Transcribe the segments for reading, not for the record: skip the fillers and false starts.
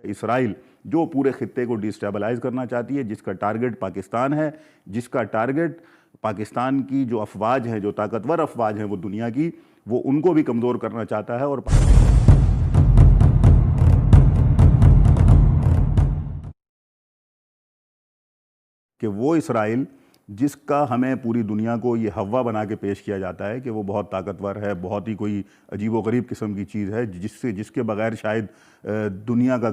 اسرائیل جو پورے خطے کو ڈیسٹیبلائز کرنا چاہتی ہے، جس کا ٹارگٹ پاکستان ہے، جس کا ٹارگٹ پاکستان کی جو افواج ہیں، جو طاقتور افواج ہیں وہ دنیا کی، وہ ان کو بھی کمزور کرنا چاہتا ہے. اور کہ وہ اسرائیل جس کا ہمیں پوری دنیا کو یہ ہوا بنا کے پیش کیا جاتا ہے کہ وہ بہت طاقتور ہے، بہت ہی کوئی عجیب و غریب قسم کی چیز ہے، جس کے بغیر شاید دنیا کا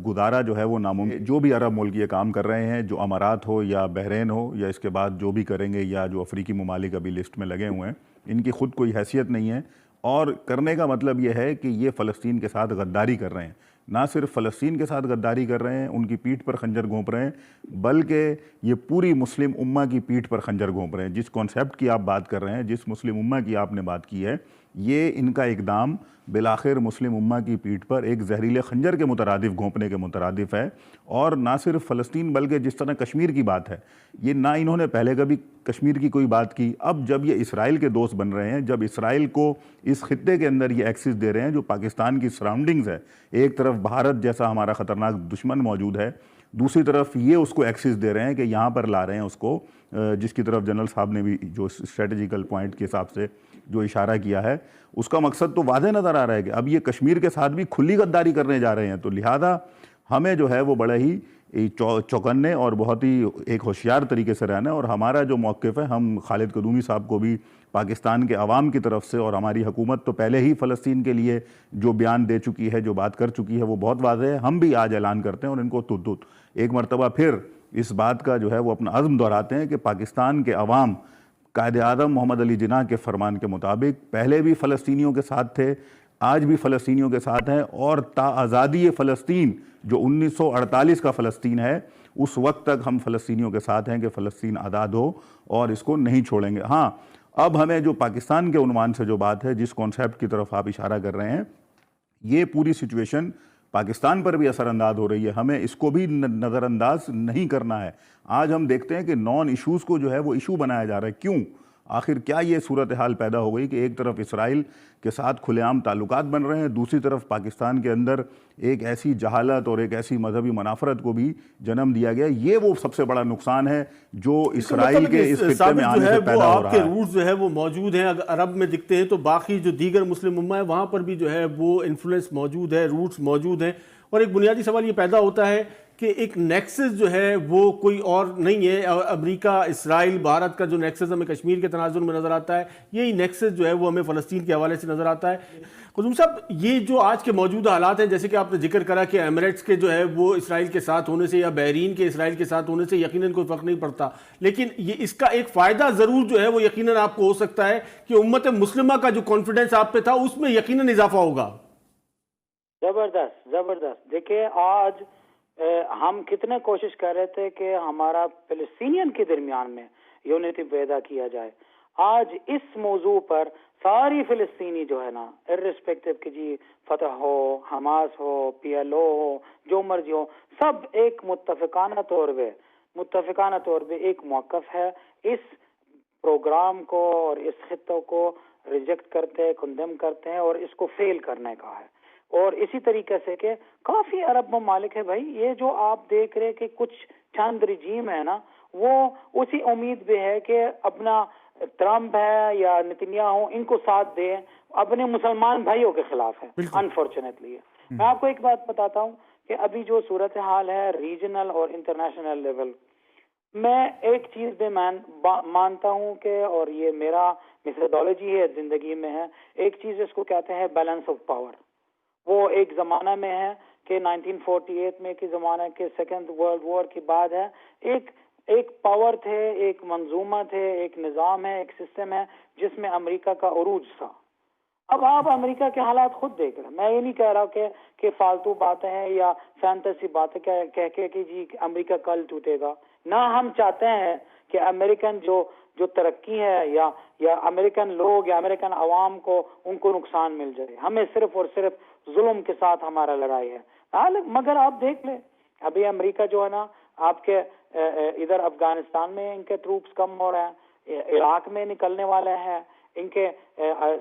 گزارا جو ہے وہ ناممکن. جو بھی عرب ملک یہ کام کر رہے ہیں، جو امارات ہو یا بحرین ہو یا اس کے بعد جو بھی کریں گے، یا جو افریقی ممالک ابھی لسٹ میں لگے ہوئے ہیں، ان کی خود کوئی حیثیت نہیں ہے. اور کرنے کا مطلب یہ ہے کہ یہ فلسطین کے ساتھ غداری کر رہے ہیں. نہ صرف فلسطین کے ساتھ غداری کر رہے ہیں، ان کی پیٹھ پر خنجر گھونپ رہے ہیں، بلکہ یہ پوری مسلم امہ کی پیٹھ پر خنجر گھونپ رہے ہیں. جس کانسیپٹ کی آپ بات کر رہے ہیں، جس مسلم امہ کی آپ نے بات کی ہے، یہ ان کا اقدام بالآخر مسلم امہ کی پیٹھ پر ایک زہریلے خنجر کے مترادف گھونپنے کے مترادف ہے. اور نہ صرف فلسطین بلکہ جس طرح کشمیر کی بات ہے، یہ نہ انہوں نے پہلے کبھی کشمیر کی کوئی بات کی. اب جب یہ اسرائیل کے دوست بن رہے ہیں، جب اسرائیل کو اس خطے کے اندر یہ ایکسس دے رہے ہیں جو پاکستان کی سراؤنڈنگز ہے، ایک طرف بھارت جیسا ہمارا خطرناک دشمن موجود ہے، دوسری طرف یہ اس کو ایکسس دے رہے ہیں کہ یہاں پر لا رہے ہیں اس کو، جس کی طرف جنرل صاحب نے بھی جو اسٹریٹجیکل پوائنٹ کے حساب سے جو اشارہ کیا ہے، اس کا مقصد تو واضح نظر آ رہا ہے کہ اب یہ کشمیر کے ساتھ بھی کھلی غداری کرنے جا رہے ہیں. تو لہذا ہمیں جو ہے وہ بڑے ہی چوکنے اور بہت ہی ایک ہوشیار طریقے سے رہنا ہے. اور ہمارا جو موقف ہے، ہم خالد قدومی صاحب کو بھی پاکستان کے عوام کی طرف سے، اور ہماری حکومت تو پہلے ہی فلسطین کے لیے جو بیان دے چکی ہے، جو بات کر چکی ہے، وہ بہت واضح ہے. ہم بھی آج اعلان کرتے ہیں اور ان کو ایک مرتبہ پھر اس بات کا جو ہے وہ اپنا عزم دہراتے ہیں کہ پاکستان کے عوام قائد اعظم محمد علی جناح کے فرمان کے مطابق پہلے بھی فلسطینیوں کے ساتھ تھے، آج بھی فلسطینیوں کے ساتھ ہیں، اور تا آزادی فلسطین جو 1948 کا فلسطین ہے، اس وقت تک ہم فلسطینیوں کے ساتھ ہیں کہ فلسطین آزاد ہو، اور اس کو نہیں چھوڑیں گے. ہاں، اب ہمیں جو پاکستان کے عنوان سے جو بات ہے، جس کانسیپٹ کی طرف آپ اشارہ کر رہے ہیں، یہ پوری سچویشن پاکستان پر بھی اثر انداز ہو رہی ہے. ہمیں اس کو بھی نظر انداز نہیں کرنا ہے. آج ہم دیکھتے ہیں کہ نان ایشوز کو جو ہے وہ ایشو بنایا جا رہا ہے. کیوں؟ آخر کیا یہ صورتحال پیدا ہو گئی کہ ایک طرف اسرائیل کے ساتھ کھلے عام تعلقات بن رہے ہیں، دوسری طرف پاکستان کے اندر ایک ایسی جہالت اور ایک ایسی مذہبی منافرت کو بھی جنم دیا گیا. یہ وہ سب سے بڑا نقصان ہے جو اسرائیل کے اس خطے میں آنے سے پیدا ہو رہا ہے. آپ کے روٹس جو ہے وہ موجود ہیں، اگر عرب میں دکھتے ہیں تو باقی جو دیگر مسلم امہ ہے وہاں پر بھی جو ہے وہ انفلوئنس موجود ہے، روٹس موجود ہیں. اور ایک بنیادی سوال یہ پیدا ہوتا ہے کہ ایک نیکسس جو ہے وہ کوئی اور نہیں ہے. امریکہ، اسرائیل، بھارت کا جو نیکسس ہمیں کشمیر کے تناظر میں نظر آتا ہے، یہی نیکسس جو ہے وہ ہمیں فلسطین کے حوالے سے نظر آتا ہے. قدوم صاحب، یہ جو آج کے موجودہ حالات ہیں، جیسے کہ آپ نے ذکر کرا کہ ایمریٹس کے جو ہے وہ اسرائیل کے ساتھ ہونے سے یا بحرین کے اسرائیل کے ساتھ ہونے سے یقیناً کوئی فرق نہیں پڑتا، لیکن یہ اس کا ایک فائدہ ضرور جو ہے وہ یقیناً آپ کو ہو سکتا ہے کہ امت مسلمہ کا جو کانفیڈنس آپ پہ تھا اس میں یقیناً اضافہ ہوگا. زبردست. دیکھیں، آج ہم کتنے کوشش کر رہے تھے کہ ہمارا فلسطینین کے درمیان میں یونٹی پیدا کیا جائے. آج اس موضوع پر ساری فلسطینی جو ہے نا، ارسپیکٹو کہ جی فتح ہو، حماس ہو، پی ایل او ہو، جو مرضی ہو، سب ایک متفقانہ طور پہ ایک موقف ہے. اس پروگرام کو اور اس خطوں کو ریجیکٹ کرتے، کنڈیم کرتے ہیں، اور اس کو فیل کرنے کا ہے. اور اسی طریقے سے کہ کافی عرب ممالک ہے بھائی، یہ جو آپ دیکھ رہے کہ کچھ چند رجیم ہے نا، وہ اسی امید بھی ہے کہ اپنا ٹرمپ ہے یا نتنیاہو ان کو ساتھ دیں، اپنے مسلمان بھائیوں کے خلاف ہے. انفارچونیٹلی میں آپ کو ایک بات بتاتا ہوں کہ ابھی جو صورتحال ہے ریجنل اور انٹرنیشنل لیول، میں ایک چیز بھی مانتا ہوں کہ، اور یہ میرا میتھڈالوجی ہے زندگی میں ہے، ایک چیز اس کو کہتے ہیں بیلنس آف پاور. وہ ایک زمانہ میں ہے کہ 1948 میں کے زمانہ کے سیکنڈ ورلڈ وار کے بعد ہے، ایک پاور تھے، ایک منظومہ تھے، ایک نظام ہے، ایک سسٹم ہے جس میں امریکہ کا عروج تھا. اب آپ امریکہ کے حالات خود دیکھ رہے ہیں. میں یہ نہیں کہہ رہا کہ فالتو باتیں ہیں یا فینٹیسی باتیں کہہ کے کہ جی امریکہ کل ٹوٹے گا. نہ ہم چاہتے ہیں کہ امریکن جو ترقی ہے یا امریکن لوگ یا امریکن عوام کو ان کو نقصان مل جائے. ہمیں صرف اور صرف ظلم کے ساتھ ہمارا لڑائی ہے. مگر آپ دیکھ لیں، ابھی امریکہ جو ہے نا، آپ کے ادھر افغانستان میں ان کے ٹروپس کم ہو رہے ہیں، عراق میں نکلنے والے ہیں، ان کے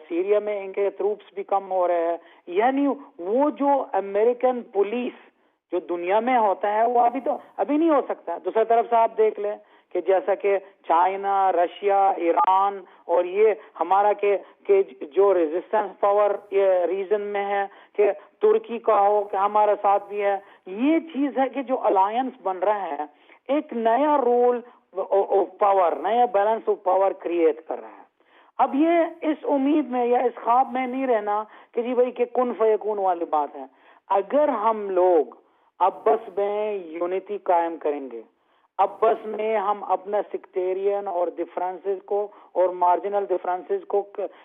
سیریا میں ان کے ٹروپس بھی کم ہو رہے ہیں. یعنی وہ جو امریکن پولیس جو دنیا میں ہوتا ہے وہ ابھی نہیں ہو سکتا. دوسری طرف سے آپ دیکھ لیں کہ جیسا کہ چائنا، رشیا، ایران اور یہ ہمارا کہ جو ریزسٹنس پاور یہ ریجن میں ہے، کہ ترکی کا ہو کہ ہمارا ساتھ بھی ہے، یہ چیز ہے کہ جو الائنس بن رہا ہے ایک نیا رول آف پاور، نیا بیلنس آف پاور کریٹ کر رہا ہے. اب یہ اس امید میں یا اس خواب میں نہیں رہنا کہ جی بھائی کہ کن فیکون والی بات ہے. اگر ہم لوگ آپس میں یونٹی قائم کریں گے، آپس میں ہم اپنا سیکٹیرین اور ڈفرینسز کو اور مارجنل ڈفرینسز کو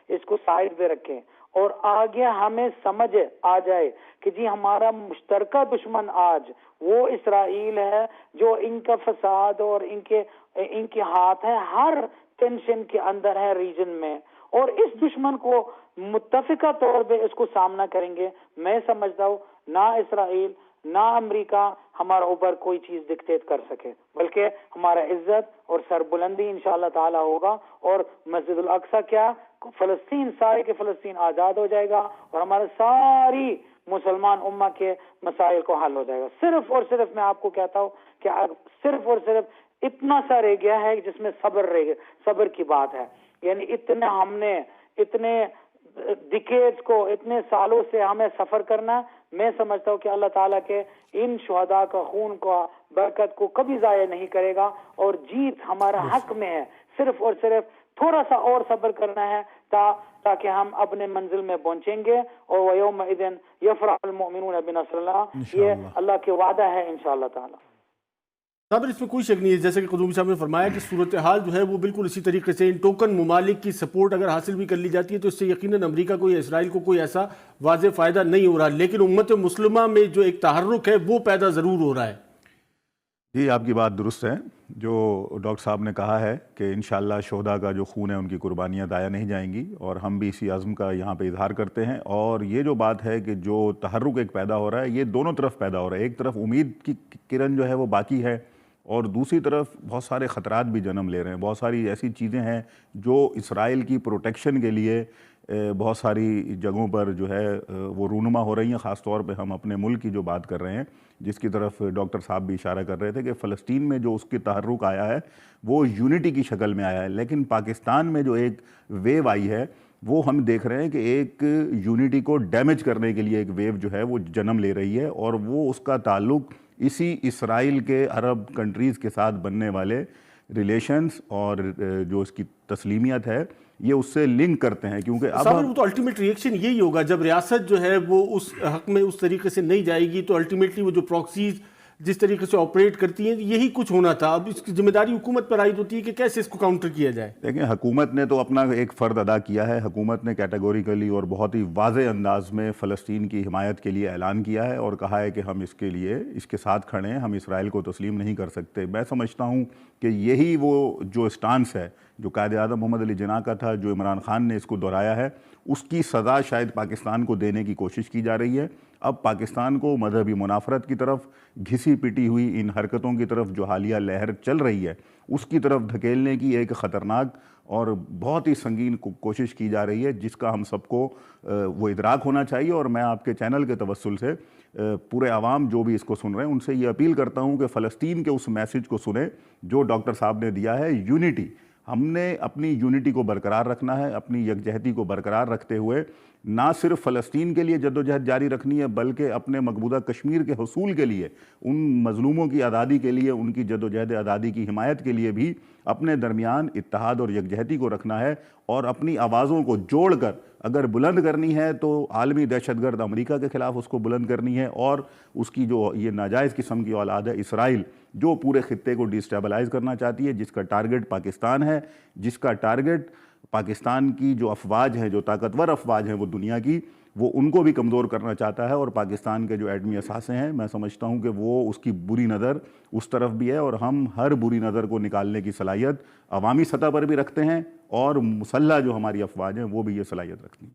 اس کو سائڈ پہ رکھیں اور آگے ہمیں سمجھ آ جائے کہ جی ہمارا مشترکہ دشمن آج وہ اسرائیل ہے، جو ان کا فساد اور ان کے ہاتھ ہے ہر ٹینشن کے اندر ہے ریجن میں، اور اس دشمن کو متفقہ طور پہ اس کو سامنا کریں گے. میں سمجھتا ہوں نہ اسرائیل نہ امریکہ ہمارا اوپر کوئی چیز ڈکٹیٹ کر سکے، بلکہ ہمارا عزت اور سربلندی انشاءاللہ تعالی ہوگا، اور مسجد الاقصی کیا فلسطین سارے کے فلسطین آزاد ہو جائے گا، اور ہمارے ساری مسلمان امہ کے مسائل کو حل ہو جائے گا. صرف اور صرف میں آپ کو کہتا ہوں کہ صرف اور صرف اتنا سا رہ گیا ہے جس میں صبر کی بات ہے. یعنی ہم نے اتنے ڈیکیڈز کو، اتنے سالوں سے ہمیں سفر کرنا. میں سمجھتا ہوں کہ اللہ تعالیٰ کے ان شہداء کا خون کا برکت کو کبھی ضائع نہیں کرے گا، اور جیت ہمارا حق میں ہے. صرف اور صرف تھوڑا سا اور صبر کرنا ہے تاکہ ہم اپنے منزل میں پہنچیں گے. اور وَيَوْمَئِذٍ يَفْرَحُ الْمُؤْمِنُونَ بِنَصْرِ اللَّهِ، یہ اللہ کے وعدہ ہے انشاءاللہ تعالیٰ. صابر اس میں کوئی شک نہیں ہے، جیسے کہ قدومی صاحب نے فرمایا کہ صورتحال جو ہے وہ بالکل اسی طریقے سے ان ٹوکن ممالک کی سپورٹ اگر حاصل بھی کر لی جاتی ہے تو اس سے یقیناً امریکہ کو یا اسرائیل کو کوئی ایسا واضح فائدہ نہیں ہو رہا، لیکن امت مسلمہ میں جو ایک تحرک ہے وہ پیدا ضرور ہو رہا ہے. جی آپ کی بات درست ہے. جو ڈاکٹر صاحب نے کہا ہے کہ انشاءاللہ شہداء کا جو خون ہے ان کی قربانیاں ضائع نہیں جائیں گی، اور ہم بھی اسی عزم کا یہاں پہ اظہار کرتے ہیں. اور یہ جو بات ہے کہ جو تحرک ایک پیدا ہو رہا ہے، یہ دونوں طرف پیدا ہو رہا ہے. ایک طرف امید کی کرن جو ہے وہ باقی ہے، اور دوسری طرف بہت سارے خطرات بھی جنم لے رہے ہیں. بہت ساری ایسی چیزیں ہیں جو اسرائیل کی پروٹیکشن کے لیے بہت ساری جگہوں پر جو ہے وہ رونما ہو رہی ہیں. خاص طور پہ ہم اپنے ملک کی جو بات کر رہے ہیں، جس کی طرف ڈاکٹر صاحب بھی اشارہ کر رہے تھے کہ فلسطین میں جو اس کی تحرک آیا ہے وہ یونٹی کی شکل میں آیا ہے. لیکن پاکستان میں جو ایک ویو آئی ہے وہ ہم دیکھ رہے ہیں کہ ایک یونٹی کو ڈیمیج کرنے کے لیے ایک ویو جو ہے وہ جنم لے رہی ہے، اور وہ اس کا تعلق اسی اسرائیل کے عرب کنٹریز کے ساتھ بننے والے ریلیشنز اور جو اس کی تسلیمیت ہے یہ اس سے لنک کرتے ہیں. کیونکہ اب صابر وہ تو الٹیمیٹ ریئیکشن یہی ہوگا جب ریاست جو ہے وہ اس حق میں اس طریقے سے نہیں جائے گی تو الٹیمیٹلی وہ جو پراکسیز جس طریقے سے آپریٹ کرتی ہیں یہی کچھ ہونا تھا. اب اس کی ذمہ داری حکومت پر عائد ہوتی ہے کہ کیسے اس کو کاؤنٹر کیا جائے. دیکھیں حکومت نے تو اپنا ایک فرض ادا کیا ہے. حکومت نے کیٹیگوریکلی اور بہت ہی واضح انداز میں فلسطین کی حمایت کے لیے اعلان کیا ہے اور کہا ہے کہ ہم اس کے لیے اس کے ساتھ کھڑے ہیں، ہم اسرائیل کو تسلیم نہیں کر سکتے. میں سمجھتا ہوں کہ یہی وہ جو اسٹانس ہے جو قائد اعظم محمد علی جناح کا تھا، جو عمران خان نے اس کو دہرایا ہے، اس کی سزا شاید پاکستان کو دینے کی کوشش کی جا رہی ہے. اب پاکستان کو مذہبی منافرت کی طرف، گھسی پٹی ہوئی ان حرکتوں کی طرف جو حالیہ لہر چل رہی ہے اس کی طرف دھکیلنے کی ایک خطرناک اور بہت ہی سنگین کوشش کی جا رہی ہے، جس کا ہم سب کو وہ ادراک ہونا چاہیے. اور میں آپ کے چینل کے توسل سے پورے عوام جو بھی اس کو سن رہے ہیں ان سے یہ اپیل کرتا ہوں کہ فلسطین کے اس میسج کو سنیں جو ڈاکٹر صاحب نے دیا ہے، یونٹی. ہم نے اپنی یونٹی کو برقرار رکھنا ہے، اپنی یکجہتی کو برقرار رکھتے ہوئے نہ صرف فلسطین کے لیے جدوجہد جاری رکھنی ہے بلکہ اپنے مقبوضہ کشمیر کے حصول کے لیے، ان مظلوموں کی آزادی کے لیے، ان کی جدوجہد آزادی کی حمایت کے لیے بھی اپنے درمیان اتحاد اور یکجہتی کو رکھنا ہے. اور اپنی آوازوں کو جوڑ کر اگر بلند کرنی ہے تو عالمی دہشت گرد امریکہ کے خلاف اس کو بلند کرنی ہے، اور اس کی جو یہ ناجائز قسم کی اولاد ہے اسرائیل جو پورے خطے کو ڈیسٹیبلائز کرنا چاہتی ہے، جس کا ٹارگٹ پاکستان ہے، جس کا ٹارگٹ پاکستان کی جو افواج ہیں، جو طاقتور افواج ہیں وہ دنیا کی، وہ ان کو بھی کمزور کرنا چاہتا ہے. اور پاکستان کے جو ایٹمی اثاثے ہیں میں سمجھتا ہوں کہ وہ اس کی بری نظر اس طرف بھی ہے، اور ہم ہر بری نظر کو نکالنے کی صلاحیت عوامی سطح پر بھی رکھتے ہیں، اور مسلح جو ہماری افواج ہیں وہ بھی یہ صلاحیت رکھتی ہیں.